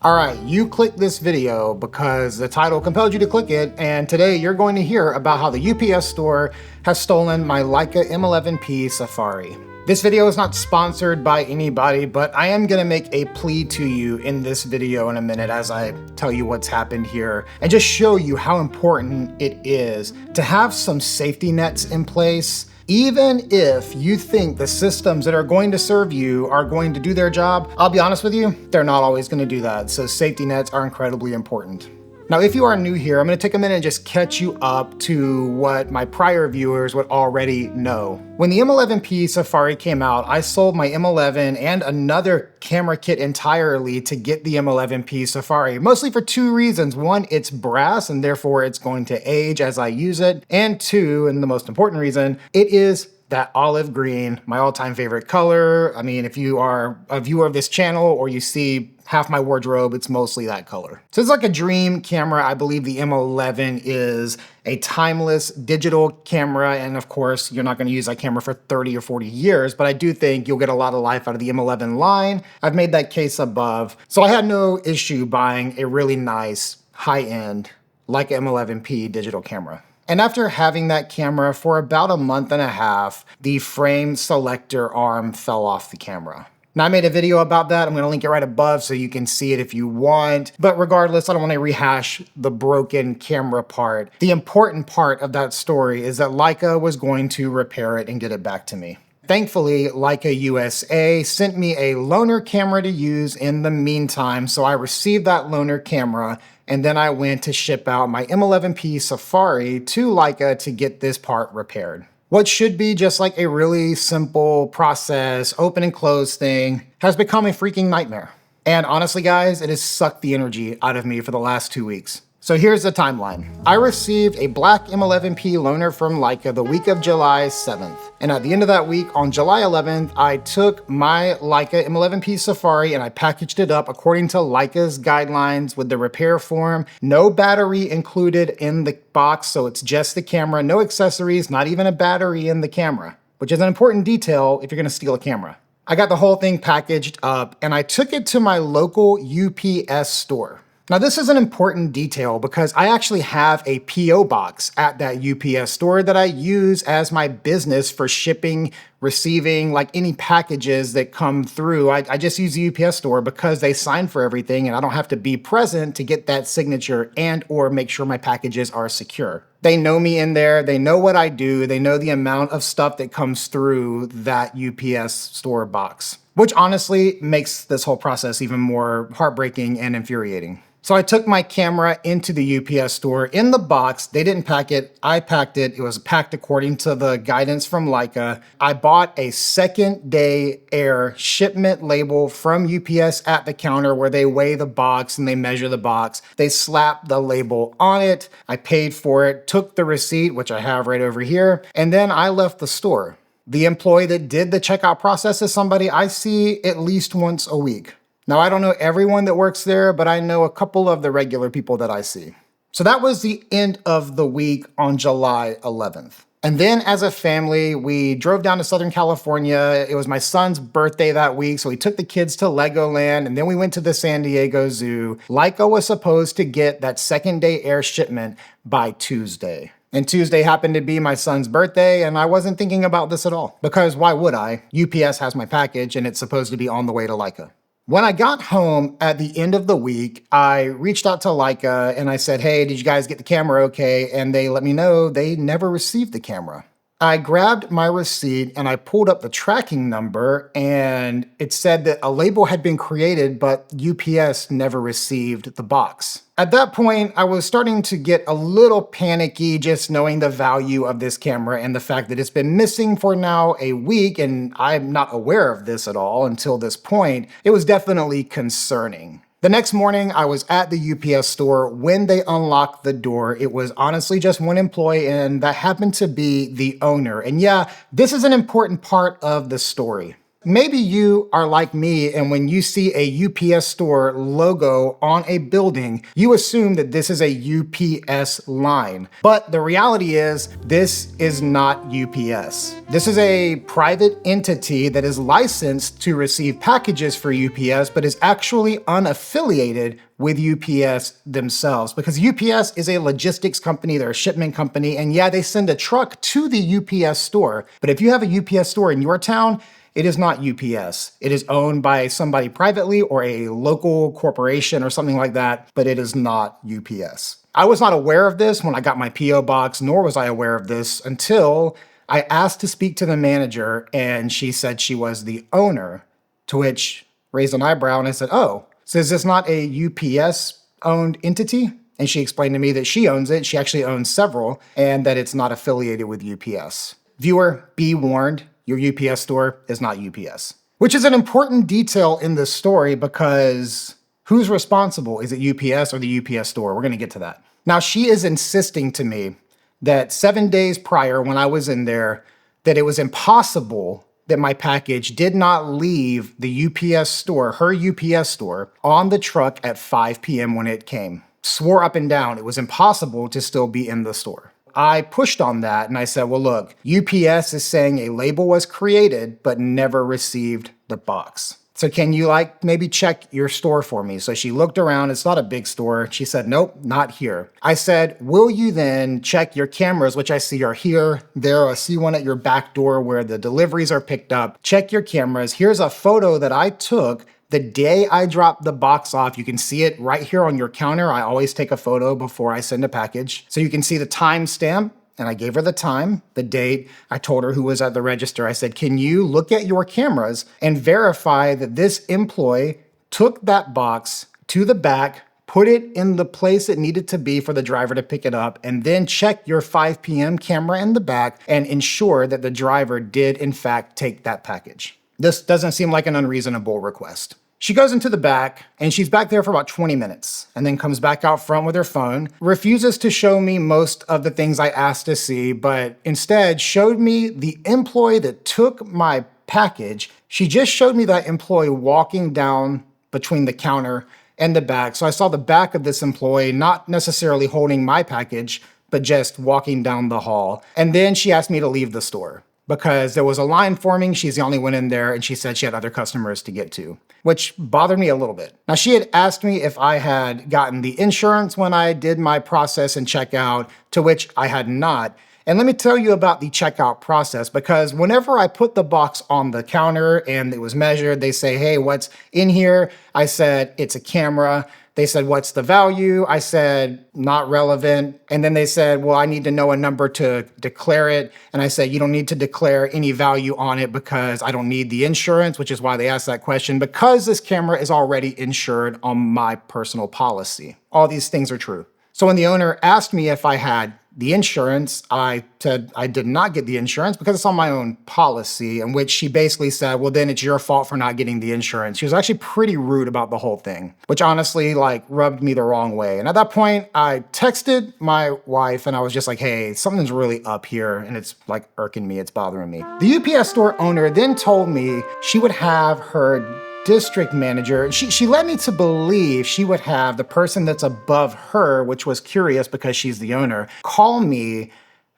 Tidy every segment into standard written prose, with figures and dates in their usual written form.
All right, you clicked this video because the title compelled you to click it, and today you're going to hear about how the UPS store has stolen my Leica M11P Safari. This video is not sponsored by anybody, but I am gonna make a plea to you in this video in a minute as I tell you what's happened here and just show you how important it is to have some safety nets in place. Even if you think the systems that are going to serve you are going to do their job, I'll be honest with you, they're not always going to do that. So safety nets are incredibly important. Now, if you are new here, I'm going to take a minute and just catch you up to what my prior viewers would already know. When the M11P Safari came out, I sold my M11 and another camera kit entirely to get the M11P Safari, mostly for two reasons. One, it's brass and therefore it's going to age as I use it. And two, and the most important reason, it is that olive green, my all-time favorite color. I mean, if you are a viewer of this channel or you see half my wardrobe, it's mostly that color. So it's like a dream camera. I believe the M11 is a timeless digital camera. And of course, you're not gonna use that camera for 30 or 40 years, but I do think you'll get a lot of life out of the M11 line. I've made that case above. So I had no issue buying a really nice high-end Leica M11P digital camera. And after having that camera for about a month and a half, the frame selector arm fell off the camera. Now, I made a video about that. I'm gonna link it right above so you can see it if you want. But regardless, I don't wanna rehash the broken camera part. The important part of that story is that Leica was going to repair it and get it back to me. Thankfully, Leica USA sent me a loaner camera to use in the meantime, so I received that loaner camera, and then I went to ship out my M11P Safari to Leica to get this part repaired. What should be just like a really simple process, open and close thing, has become a freaking nightmare. And honestly, guys, it has sucked the energy out of me for the last 2 weeks. So here's the timeline. I received a black M11P loaner from Leica the week of July 7th. And at the end of that week, on July 11th, I took my Leica M11P Safari and I packaged it up according to Leica's guidelines with the repair form. No battery included in the box, so it's just the camera, no accessories, not even a battery in the camera, which is an important detail if you're gonna steal a camera. I got the whole thing packaged up and I took it to my local UPS store. Now, this is an important detail because I actually have a PO box at that UPS store that I use as my business for shipping, receiving, like any packages that come through. I just use the UPS store because they sign for everything and I don't have to be present to get that signature and or make sure my packages are secure. They know me in there, they know what I do, they know the amount of stuff that comes through that UPS store box, which honestly makes this whole process even more heartbreaking and infuriating. So I took my camera into the UPS store in the box. They didn't pack it, I packed it. It was packed according to the guidance from Leica. I bought a second day air shipment label from UPS at the counter where they weigh the box and they measure the box. They slap the label on it. I paid for it, took the receipt, which I have right over here, and then I left the store. The employee that did the checkout process is somebody I see at least once a week. Now, I don't know everyone that works there, but I know a couple of the regular people that I see. So that was the end of the week on July 11th. And then as a family, we drove down to Southern California. It was my son's birthday that week, so we took the kids to Legoland, and then we went to the San Diego Zoo. Leica was supposed to get that second day air shipment by Tuesday. And Tuesday happened to be my son's birthday, and I wasn't thinking about this at all. Because why would I? UPS has my package, and it's supposed to be on the way to Leica. When I got home at the end of the week, I reached out to Leica and I said, hey, did you guys get the camera okay? And they let me know they never received the camera. I grabbed my receipt and I pulled up the tracking number and it said that a label had been created, but UPS never received the box. At that point, I was starting to get a little panicky just knowing the value of this camera and the fact that it's been missing for now a week and I'm not aware of this at all until this point. It was definitely concerning. The next morning, I was at the UPS store. When they unlocked the door, it was honestly just one employee, and that happened to be the owner. And yeah, this is an important part of the story. Maybe you are like me, and when you see a UPS store logo on a building, you assume that this is a UPS line. But the reality is, this is not UPS. This is a private entity that is licensed to receive packages for UPS, but is actually unaffiliated with UPS themselves, because UPS is a logistics company, they're a shipment company, and yeah, they send a truck to the UPS store. But if you have a UPS store in your town, it is not UPS. It is owned by somebody privately or a local corporation or something like that, but it is not UPS. I was not aware of this when I got my PO box, nor was I aware of this until I asked to speak to the manager, and she said she was the owner, to which raised an eyebrow, and I said, oh, so is this not a UPS owned entity? And she explained to me that she owns it. She actually owns several, and that it's not affiliated with UPS. Viewer, be warned. Your UPS store is not UPS. Which is an important detail in this story, because who's responsible? Is it UPS or the UPS store? We're gonna get to that. Now, she is insisting to me that 7 days prior when I was in there, that it was impossible that my package did not leave the UPS store, her UPS store, on the truck at 5 p.m. when it came. Swore up and down it was impossible to still be in the store. I pushed on that and I said, well, look, UPS is saying a label was created but never received the box. So can you maybe check your store for me? So she looked around. It's not a big store. She said, nope, not here. I said, will you then check your cameras, which I see are here, there. I see one at your back door where the deliveries are picked up. Check your cameras. Here's a photo that I took the day I dropped the box off. You can see it right here on your counter. I always take a photo before I send a package. So you can see the timestamp, and I gave her the time, the date. I told her who was at the register. I said, can you look at your cameras and verify that this employee took that box to the back, put it in the place it needed to be for the driver to pick it up, and then check your 5 p.m. camera in the back and ensure that the driver did in fact take that package. This doesn't seem like an unreasonable request. She goes into the back, and she's back there for about 20 minutes, and then comes back out front with her phone, refuses to show me most of the things I asked to see, but instead showed me the employee that took my package. She just showed me that employee walking down between the counter and the back. So I saw the back of this employee, not necessarily holding my package, but just walking down the hall. And then she asked me to leave the store, because there was a line forming. She's the only one in there, and she said she had other customers to get to, which bothered me a little bit. Now, she had asked me if I had gotten the insurance when I did my process and checkout, to which I had not. And let me tell you about the checkout process, because whenever I put the box on the counter and it was measured, they say, hey, what's in here? I said, it's a camera. They said, what's the value? I said, not relevant. And then they said, well, I need to know a number to declare it. And I said, you don't need to declare any value on it because I don't need the insurance, which is why they asked that question, because this camera is already insured on my personal policy. All these things are true. So when the owner asked me if I had the insurance, I said I did not get the insurance because it's on my own policy, in which she basically said, well, then it's your fault for not getting the insurance. She was actually pretty rude about the whole thing, which honestly rubbed me the wrong way. And at that point, I texted my wife and I was just like, hey, something's really up here and it's irking me, it's bothering me. The UPS store owner then told me she would have her district manager, she led me to believe she would have the person that's above her, which was curious because she's the owner, call me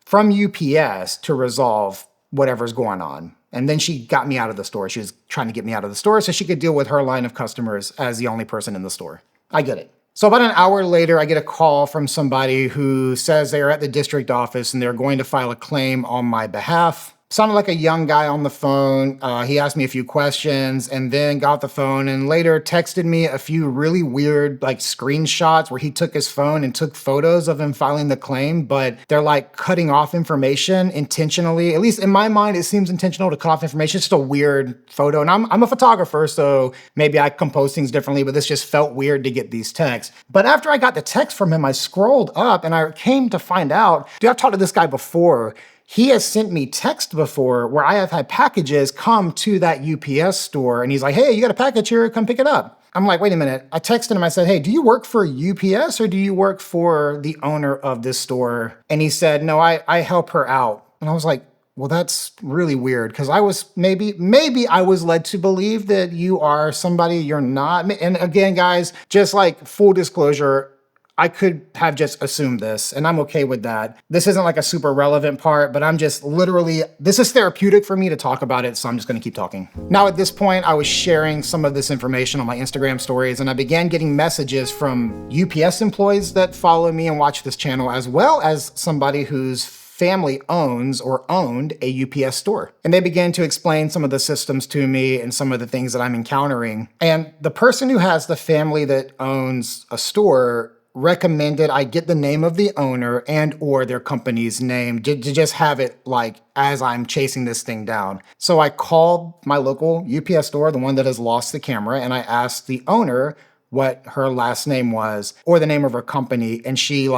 from UPS to resolve whatever's going on. And then she got me out of the store. She was trying to get me out of the store so she could deal with her line of customers as the only person in the store. I get it. So about an hour later, I get a call from somebody who says they are at the district office and they're going to file a claim on my behalf. Sounded like a young guy on the phone. He asked me a few questions and then got the phone and later texted me a few really weird screenshots where he took his phone and took photos of him filing the claim, but they're cutting off information intentionally. At least in my mind, it seems intentional to cut off information. It's just a weird photo. And I'm a photographer, so maybe I compose things differently, but this just felt weird to get these texts. But after I got the text from him, I scrolled up and I came to find out, I've talked to this guy before. He has sent me text before where I have had packages come to that UPS store and he's like, hey, you got a package here, come pick it up. I'm like, wait a minute. I texted him, I said, hey, do you work for UPS or do you work for the owner of this store? And he said, no, I help her out. And I was like, well, that's really weird because I was maybe I was led to believe that you are somebody you're not. And again, guys, just like full disclosure, I could have just assumed this, and I'm okay with that. This isn't like a super relevant part, but I'm just literally, this is therapeutic for me to talk about it, so I'm just gonna keep talking. Now, at this point, I was sharing some of this information on my Instagram stories, and I began getting messages from UPS employees that follow me and watch this channel, as well as somebody whose family owns or owned a UPS store. And they began to explain some of the systems to me and some of the things that I'm encountering. And the person who has the family that owns a store recommended I get the name of the owner and or their company's name to just have it like as I'm chasing this thing down. So I called my local UPS store, the one that has lost the camera, and I asked the owner what her last name was or the name of her company, and she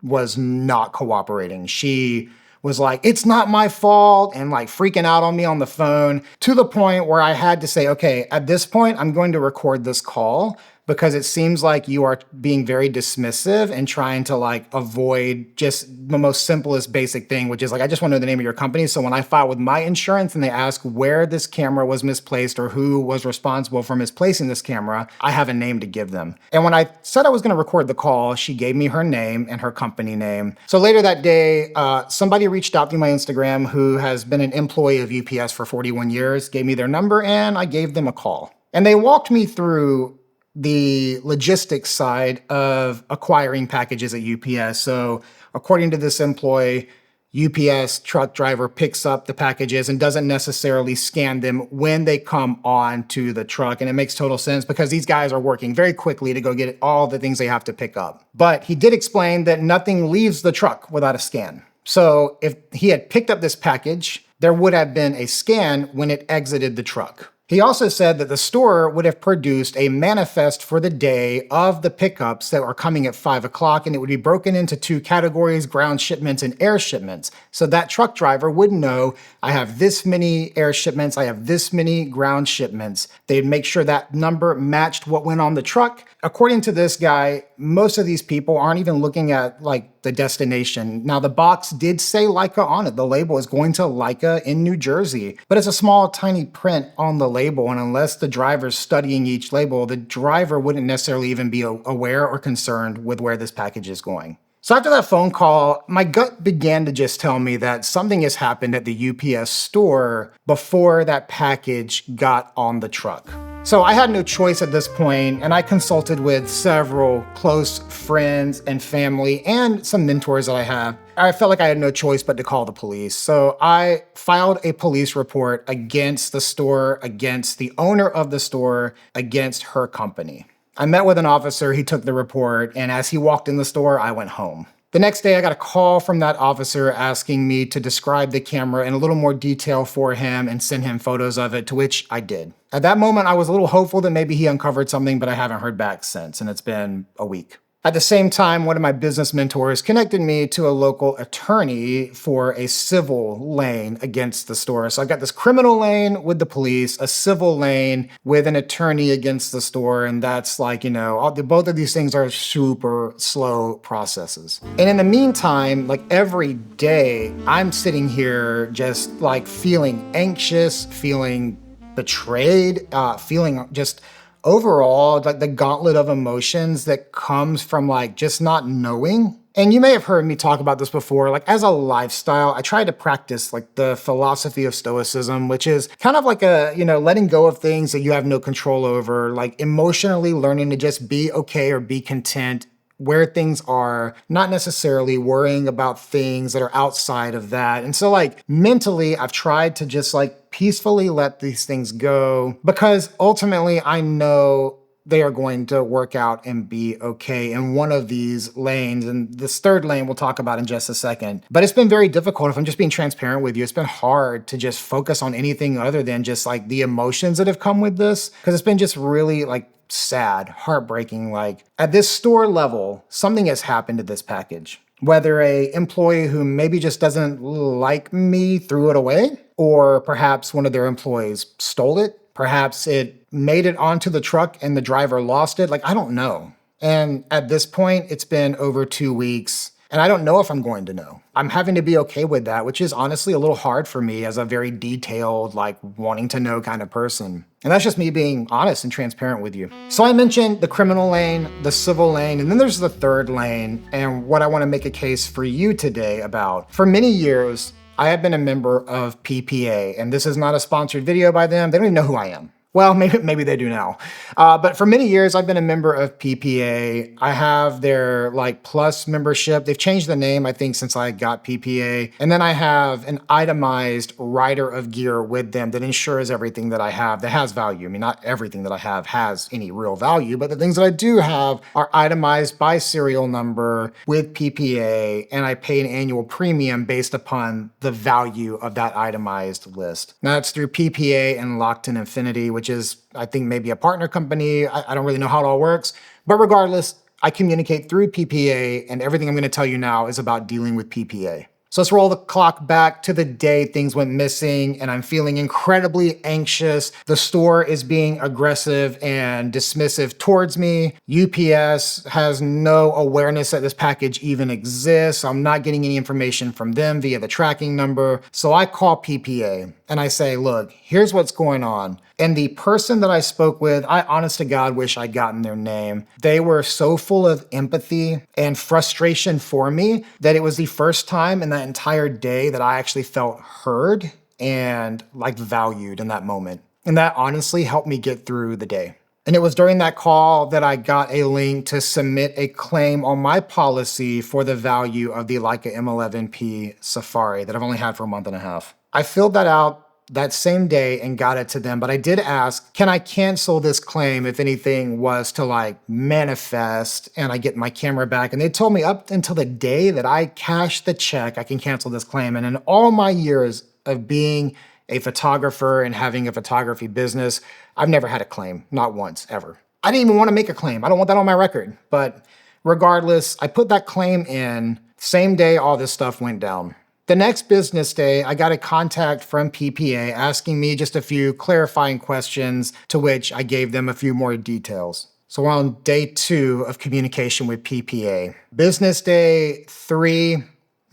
was not cooperating. She was like, it's not my fault, and like freaking out on me on the phone to the point where I had to say, okay, at this point, I'm going to record this call because it seems like you are being very dismissive and trying to like avoid just the most simplest basic thing, which is like, I just want to know the name of your company. So when I file with my insurance and they ask where this camera was misplaced or who was responsible for misplacing this camera, I have a name to give them. And when I said I was going to record the call, she gave me her name and her company name. So later that day, somebody reached out through my Instagram who has been an employee of UPS for 41 years, gave me their number, and I gave them a call. And they walked me through the logistics side of acquiring packages at UPS. So according to this employee, UPS truck driver picks up the packages and doesn't necessarily scan them when they come on to the truck. And it makes total sense because these guys are working very quickly to go get all the things they have to pick up. But he did explain that nothing leaves the truck without a scan. So if he had picked up this package, there would have been a scan when it exited the truck. He also said that the store would have produced a manifest for the day of the pickups that were coming at 5 o'clock, and it would be broken into two categories, ground shipments and air shipments. So that truck driver would know, I have this many air shipments, I have this many ground shipments. They'd make sure that number matched what went on the truck. According to this guy, most of these people aren't even looking at like the destination. Now the box did say Leica on it. The label is going to Leica in New Jersey, but it's a small, tiny print on the label. And unless the driver's studying each label, the driver wouldn't necessarily even be aware or concerned with where this package is going. So after that phone call, my gut began to just tell me that something has happened at the UPS store before that package got on the truck. So I had no choice at this point, and I consulted with several close friends and family and some mentors that I have. I felt like I had no choice but to call the police. So I filed a police report against the store, against the owner of the store, against her company. I met with an officer, he took the report, and as he walked in the store, I went home. The next day, I got a call from that officer asking me to describe the camera in a little more detail for him and send him photos of it, to which I did. At that moment, I was a little hopeful that maybe he uncovered something, but I haven't heard back since, and it's been a week. At the same time, one of my business mentors connected me to a local attorney for a civil lane against the store. So I've got this criminal lane with the police, a civil lane with an attorney against the store. And that's like, both of these things are super slow processes. And in the meantime, like every day, I'm sitting here just like feeling anxious, feeling betrayed, feeling just overall, like the gauntlet of emotions that comes from like just not knowing. And you may have heard me talk about this before, like as a lifestyle, I try to practice like the philosophy of stoicism, which is kind of like a, letting go of things that you have no control over, like emotionally learning to just be okay or be content where things are, not necessarily worrying about things that are outside of that. And so like mentally, I've tried to just like peacefully let these things go because ultimately I know they are going to work out and be okay in one of these lanes. And this third lane we'll talk about in just a second. But it's been very difficult, if I'm just being transparent with you, it's been hard to just focus on anything other than just like the emotions that have come with this. Because it's been just really like sad, heartbreaking. Like at this store level, something has happened to this package. Whether a employee who maybe just doesn't like me threw it away, or perhaps one of their employees stole it. Perhaps it made it onto the truck and the driver lost it. Like, I don't know. And at this point, it's been over 2 weeks. And I don't know if I'm going to know. I'm having to be okay with that, which is honestly a little hard for me as a very detailed, like wanting to know kind of person. And that's just me being honest and transparent with you. So I mentioned the criminal lane, the civil lane, and then there's the third lane, and what I want to make a case for you today about. For many years, I have been a member of PPA, and this is not a sponsored video by them. They don't even know who I am. Well, maybe they do now. But for many years, I've been a member of PPA. I have their like plus membership. They've changed the name, I think, since I got PPA. And then I have an itemized rider of gear with them that ensures everything that I have that has value. I mean, not everything that I have has any real value, but the things that I do have are itemized by serial number with PPA, and I pay an annual premium based upon the value of that itemized list. Now, that's through PPA and Locked in Infinity, which is, I think, maybe a partner company. I don't really know how it all works. But regardless, I communicate through PPA, and everything I'm going to tell you now is about dealing with PPA. So let's roll the clock back to the day things went missing, and I'm feeling incredibly anxious. The store is being aggressive and dismissive towards me. UPS has no awareness that this package even exists. I'm not getting any information from them via the tracking number. So I call PPA and I say, look, here's what's going on. And the person that I spoke with, I honest to God wish I'd gotten their name. They were so full of empathy and frustration for me that it was the first time in that entire day that I actually felt heard and like valued in that moment. And that honestly helped me get through the day. And it was during that call that I got a link to submit a claim on my policy for the value of the Leica M11P Safari that I've only had for a month and a half. I filled that out that same day and got it to them, but I did ask, can I cancel this claim if anything was to like manifest and I get my camera back? And they told me up until the day that I cash the check, I can cancel this claim. And in all my years of being a photographer and having a photography business, I've never had a claim, not once, ever. I didn't even want to make a claim. I don't want that on my record. But regardless, I put that claim in, same day all this stuff went down. The next business day, I got a contact from PPA asking me just a few clarifying questions, to which I gave them a few more details. So we're on day 2 of communication with PPA. Business day 3,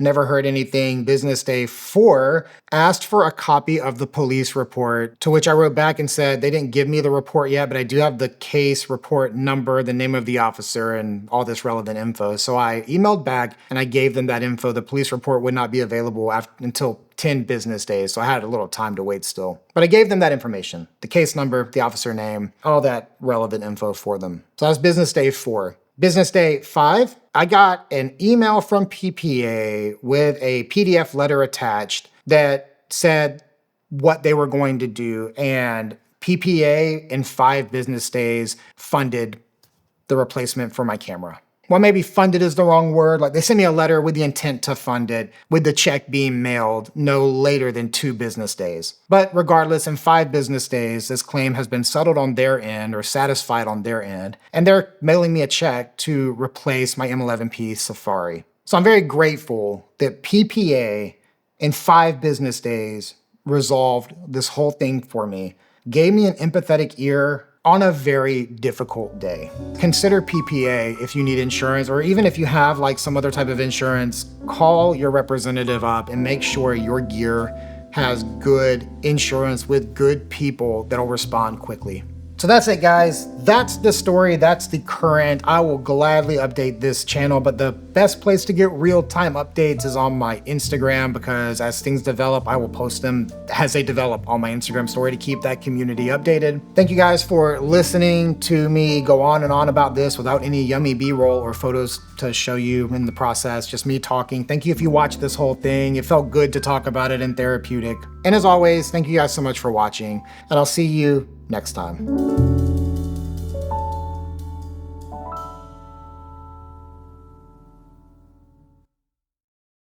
never heard anything. Business day 4, asked for a copy of the police report, to which I wrote back and said they didn't give me the report yet, but I do have the case report number, the name of the officer, and all this relevant info. So I emailed back and I gave them that info. The police report would not be available until 10 business days, so I had a little time to wait still. But I gave them that information, the case number, the officer name, all that relevant info for them. So that was business day 4. Business day 5, I got an email from PPA with a PDF letter attached that said what they were going to do, and PPA in 5 business days funded the replacement for my camera. Well, maybe funded is the wrong word. Like, they sent me a letter with the intent to fund it, with the check being mailed no later than 2 business days. But regardless, in 5 business days, this claim has been settled on their end or satisfied on their end, and they're mailing me a check to replace my M11P Safari. So I'm very grateful that PPA in 5 business days resolved this whole thing for me, gave me an empathetic ear on a very difficult day. Consider PPA if you need insurance, or even if you have like some other type of insurance, call your representative up and make sure your gear has good insurance with good people that'll respond quickly. So that's it, guys. That's the story. That's the current. I will gladly update this channel, but the best place to get real-time updates is on my Instagram, because as things develop, I will post them as they develop on my Instagram story to keep that community updated. Thank you guys for listening to me go on and on about this without any yummy B-roll or photos to show you in the process, just me talking. Thank you if you watched this whole thing. It felt good to talk about it and therapeutic. And as always, thank you guys so much for watching, and I'll see you next time.